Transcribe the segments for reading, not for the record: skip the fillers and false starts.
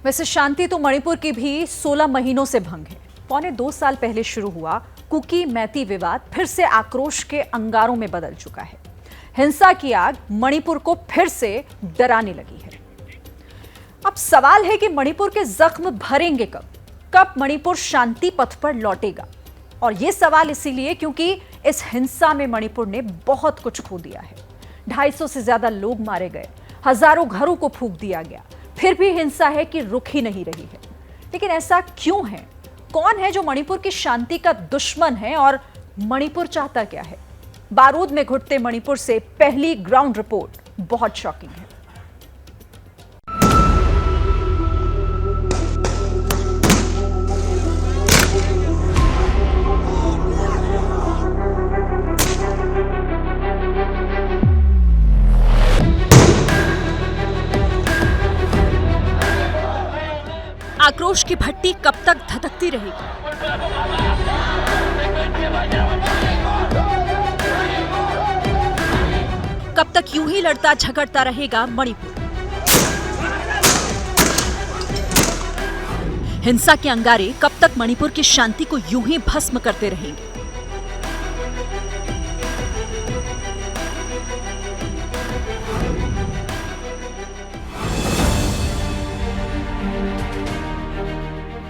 वैसे शांति तो मणिपुर की भी 16 महीनों से भंग है। पौने 2 साल पहले शुरू हुआ कुकी मैती विवाद फिर से आक्रोश के अंगारों में बदल चुका है। हिंसा की आग मणिपुर को फिर से डराने लगी है। अब सवाल है कि मणिपुर के जख्म भरेंगे कब मणिपुर शांति पथ पर लौटेगा। और यह सवाल इसीलिए क्योंकि इस हिंसा में मणिपुर ने बहुत कुछ खो दिया है। 250 से ज्यादा लोग मारे गए, हजारों घरों को फूंक दिया गया। फिर भी हिंसा है कि रुक ही नहीं रही है। लेकिन ऐसा क्यों है? कौन है जो मणिपुर की शांति का दुश्मन है और मणिपुर चाहता क्या है? बारूद में घुटते मणिपुर से पहली ग्राउंड रिपोर्ट बहुत शॉकिंग है। आक्रोश की भट्टी कब तक धधकती रहेगी? कब तक यूं ही लड़ता झगड़ता रहेगा मणिपुर? हिंसा के अंगारे कब तक मणिपुर की शांति को यूं ही भस्म करते रहेंगे?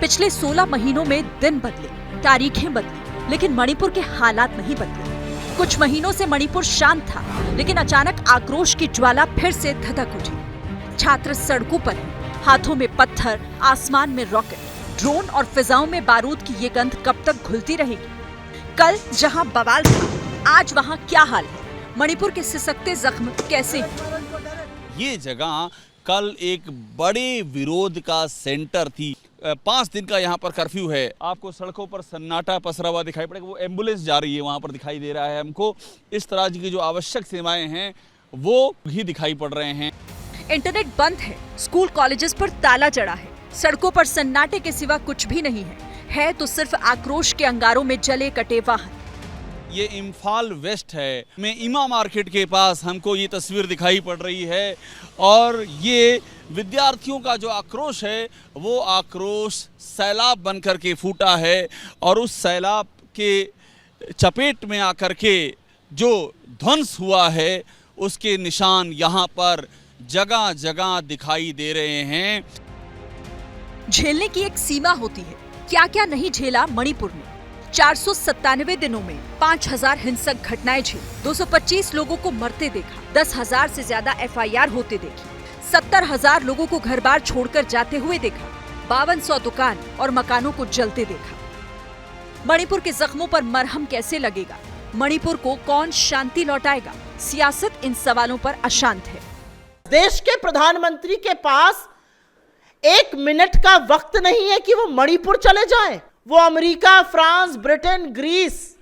पिछले 16 महीनों में दिन बदले, तारीखें बदली, लेकिन मणिपुर के हालात नहीं बदले। कुछ महीनों से मणिपुर शांत था, लेकिन अचानक आक्रोश की ज्वाला फिर से धधक उठी। छात्र सड़कों पर हैं, हाथों में पत्थर, आसमान में रॉकेट, ड्रोन और फिजाओं में बारूद की ये गंध कब तक घुलती रहेगी? कल जहां बवाल था, आज वहां क्या हाल है? मणिपुर के सिसकते जख्म कैसे हैं? ये जगह कल एक बड़े विरोध का सेंटर थी। 5 दिन का यहाँ पर कर्फ्यू है। आपको सड़कों पर सन्नाटा पसरा हुआ दिखाई पड़ेगा। वो एम्बुलेंस जा रही है, वहाँ पर दिखाई दे रहा है हमको। इस तरह की जो आवश्यक सेवाएं हैं वो ही दिखाई पड़ रहे हैं। इंटरनेट बंद है, स्कूल कॉलेजेस पर ताला चढ़ा है, सड़कों पर सन्नाटे के सिवा कुछ भी नहीं है तो सिर्फ आक्रोश के अंगारों में जले कटे वाहन। ये इम्फाल वेस्ट है, में इमा मार्केट के पास हमको ये तस्वीर दिखाई पड़ रही है। और ये विद्यार्थियों का जो आक्रोश है वो आक्रोश सैलाब बनकर के फूटा है। और उस सैलाब के चपेट में आकर के जो ध्वंस हुआ है उसके निशान यहाँ पर जगह जगह दिखाई दे रहे हैं। झेलने की एक सीमा होती है, क्या क्या नहीं झेला मणिपुर ने। 497 दिनों में 5000 हिंसक घटनाएं झेली, 225 लोगों को मरते देखा, 10,000 से ज्यादा FIR होते देखी, 70,000 लोगों को घर बार छोड़कर जाते हुए देखा, 5200 दुकान और मकानों को जलते देखा। मणिपुर के जख्मों पर मरहम कैसे लगेगा? मणिपुर को कौन शांति लौटाएगा? सियासत इन सवालों पर अशांत है। देश के प्रधानमंत्री के पास 1 मिनट का वक्त नहीं है कि वो मणिपुर चले जाएं। वो अमेरिका, फ्रांस, ब्रिटेन, ग्रीस,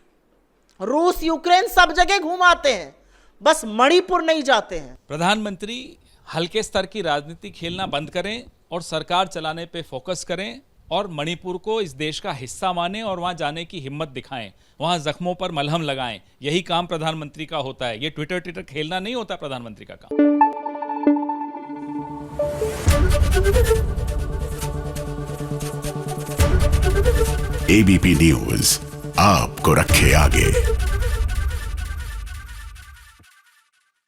रूस, यूक्रेन सब जगह घुमाते हैं, बस मणिपुर नहीं जाते हैं। प्रधानमंत्री हल्के स्तर की राजनीति खेलना बंद करें और सरकार चलाने पे फोकस करें और मणिपुर को इस देश का हिस्सा माने और वहां जाने की हिम्मत दिखाएं, वहां जख्मों पर मलहम लगाएं। यही काम प्रधानमंत्री का होता है। ये ट्विटर खेलना नहीं होता प्रधानमंत्री का काम। ABP न्यूज आपको रखे आगे।